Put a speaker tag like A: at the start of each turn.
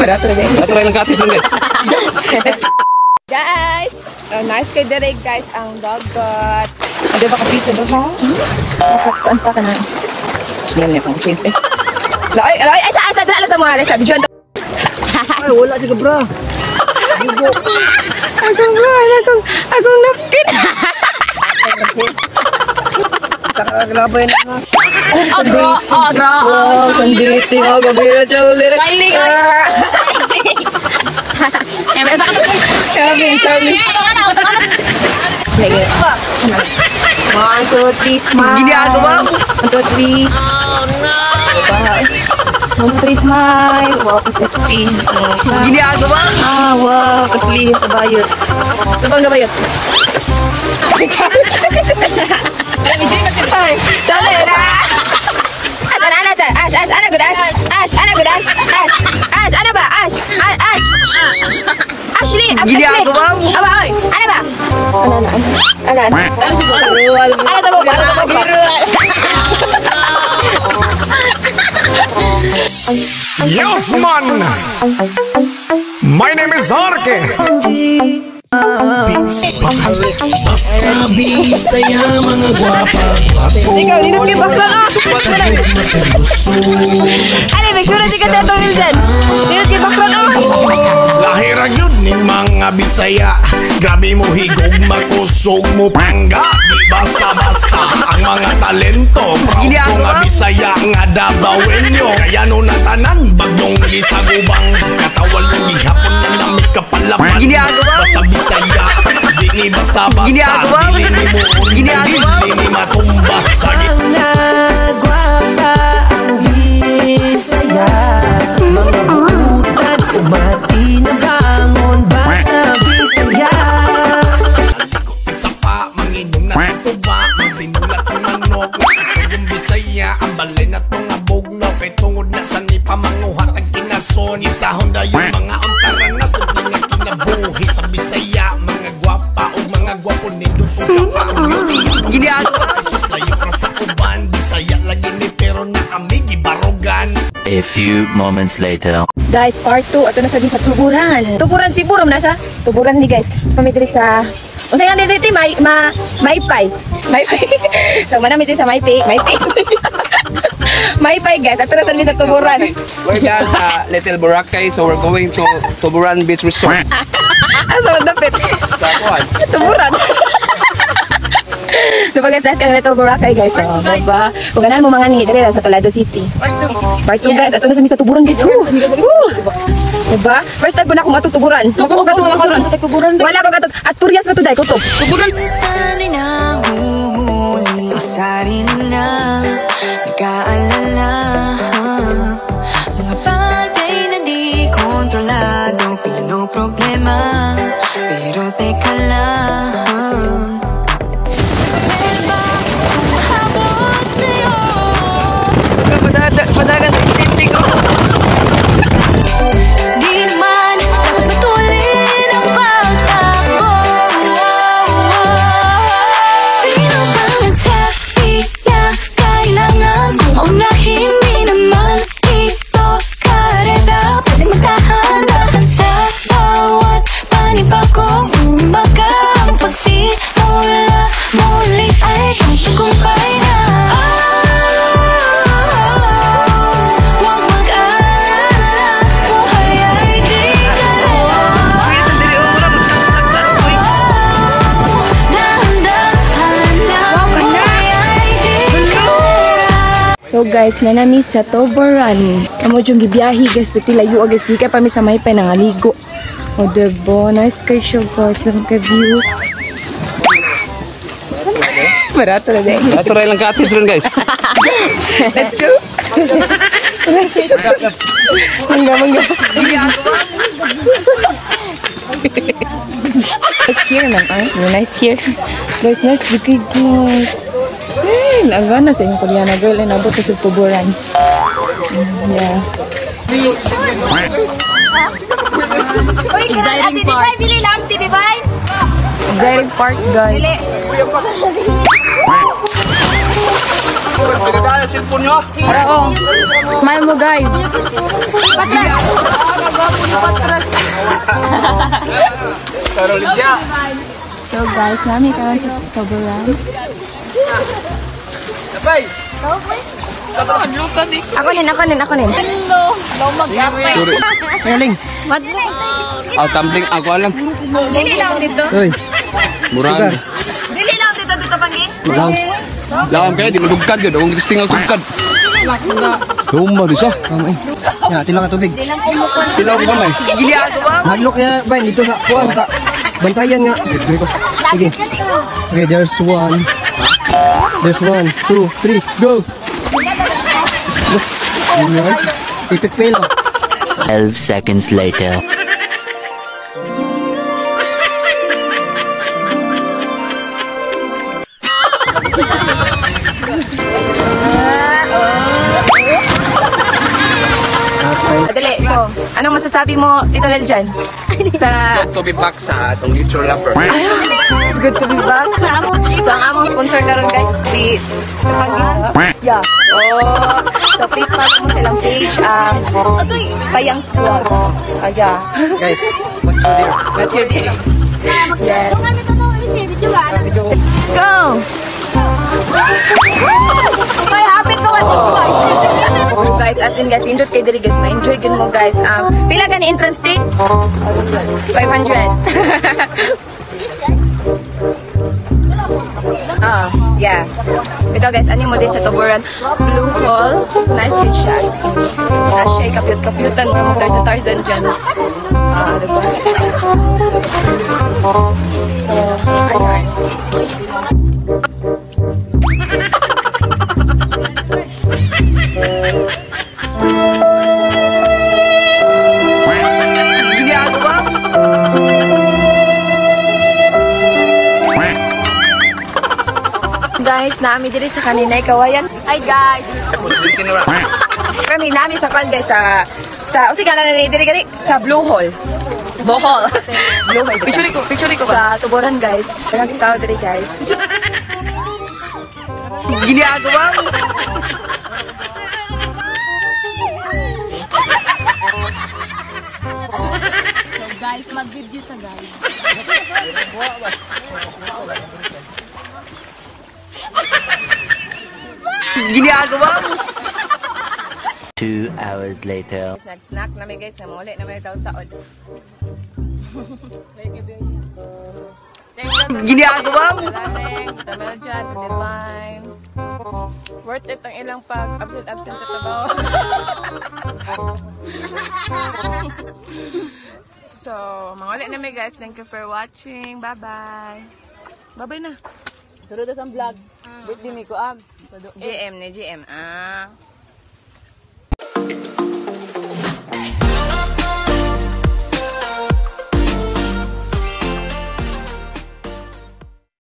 A: Natural lang katis guys.
B: Guys, nice kay Derek guys ang dagat. Hindi ba ka-pizza ba ha? Nakatuan pa ka na. Siya niya pang change eh. Ay, asa dala sa mga sa video.
A: Ay, wala siya bro.
B: Akong napkin.
A: Takalabay na.
B: Agra.
A: Wow, sanditi nga gabi na siya ulit.
B: Charlie. Charlie. Lagi. 1, 2, 3, smile.
A: Gini ako ba?
B: 1, 2, 3. Oh no. 1, 2, 3, smile. Wow, sexy.
A: Gini ako ba?
B: Ah, wow, kasli sa bayot. Sa bang bayot? Charlie na. Ash, ana good Ash. Ash, ana ba? Ash. Ashley,
A: Gini ako ba?
B: Aba, oy. Ana ba? Ana. Ana sa baba.
C: Yes, man! My name is Arke! Basta bisaya mga gwapa.
B: Ikaw, ninot kayo bakla na! Ali, make sure na si Kateto Wilson! Ninot kayo bakla na!
C: Lahirag yun ning mga bisaya. Grabe mo higog, makusog mo pangga. Di basta-basta ang mga talento. Proud ko nga bisaya nga dabawenyo. Kaya no natanan, bagong gisagubang. Katawal ng gihapon na nami kapalapan. Basta bisaya, di ni basta-basta. Dili ni mo unang, dili ni matumba. Sagit
D: Gwapa ang bisaya. Mga butad, umati na bangon. Basta bisaya.
C: Sa pa, manginong na tuba. Magbinulat ang manok. Ito yung bisaya, ang balin at mga bugno. Kay tungod na sa nipamanguhat ang kinason. Isahon na yung mga untaran na sabli nga kinabuhi sa bisaya. Mga gwapa o mga gwapo nito sa kapauyuti. Gini ako Isus layo ra sa uban. Bisaya lagi ni pero na kami gibarogan.
E: A few moments later.
B: Guys, part 2. Ito na sabi sa tuburan. Tuburan si Burom na siya. Tuburan ni guys. Pamitri sa... O sa nga dito, Maypay. So, manamit sa Maypay. Maypay guys. Ito na sabi sa tuburan.
A: We're done sa Little Boracay, so we're going to Tuburan Beach Resort.
B: Asa dapit.
A: Sa kuwan.
B: Tuburan. Diba guys, last kang Little Boracay guys. So, diba? Kung ganan mo mga ni, dali sa Toledo City. Part 2 guys. Ito na sa tuburan guys. Diba? First time po na akong matutuburan. Wala ko katut. Asturias na to dahil ko to. Tuburan.
D: Sali na huli, sari na nag-aalala. Mga bagay na di kontrolado, pinoproblema. Pero teka lang, mahabot sa'yo.
B: Padagan sa istinti ko.
D: Di naman dapat matulin ang pagtakbo. Sino bang nagsabi na kailangan kong maunahin? Di naman ito karera. Pwede magtahan-tahan sa bawat panibagong umaga. Ang pagsimula muli ay isang tagumpay na. Huwag mag-alala, buhay ay di karera. Dahan-dahan lang, buhay ay di karera.
B: So guys, nanami sa Tuburan. Amo yung gibiyahi guys, pati layo guys. Di ka pa mi sa Maypay nangaligo. O diba, nice kayo siya guys. Ang ka-views. Barato na din.
A: Natural lang katis rin guys.
B: Let's go. Mangga. It's here man, nice here. Guys, nice bukid guys. Hey, nagana sa inyong Koreana girl. Nabot na sa Tuburan. Yeah.
F: Exciting part.
B: Exciting part guys.
A: Pinagdala cellphone nyo.
B: Para oh. Smile mo guys.
A: Karolin siya.
B: So guys, nami karon sa tuburan.
A: Napay.
B: Ako nin.
A: Sorry.
F: Kaling.
A: Tumbling. Ako alam.
B: Dili lang dito.
F: Uy.
A: Murag.
B: Dili lang dito panggi.
F: Lang.
A: Laam kayo, di madugkad yun. Huwag gisting ang tugkad. Luma di siya.
F: Ya, tilaw ka tubig.
A: Tilaw ko kamay.
F: Hadlok ya, bay dito sa kuan sa bantayan nga. Sige. Okay, there's 1. There's 1, 2, 3, go. Ipit fail.
E: 12 seconds later.
B: Dali, so, anong masasabi mo, Tito Mel dyan? Sa,
A: To be back sa atong nature lover.
B: it's good to be back. So, ang among sponsor karon guys, si Tupanggi. Yeah. Oh, so please follow mo silang page, Payang Squad. Yeah.
F: Guys, what's your deal?
B: What's your deal? Yes. Go! May hapit ko guys, as in guys, indot kay diri guys, ma-enjoy gyud mo guys. Pila gani entrance fee? 500. Yeah. Ito guys, ani mo din sa Tuburan Blue Hall. Nice yun siya. Siya ay kapyut-kapyutan ng Tarzan dyan. Diba? So, ayun. Guys, naami diri sa kaninay kawayan. Hi guys. Kami naami sa kan guys sa usika na diri gani sa Blue Hall. Bohol. Blue Hall. Picture ko sa Tuburan guys. Mga tao diri guys. Ginagawa. So guys, mag-video sa guys. Ginagawa.
E: 2 hours later.
B: Snack na may guys, muli na may taon-taon. Ginagawa. Tamel dyan, lime. Worth it ang ilang pag-absent sa trabaho. So, manguli na may guys. Thank you for watching. Bye-bye. Bye-bye na. Sunod sa vlog. Birthday ni ko AM ni GM.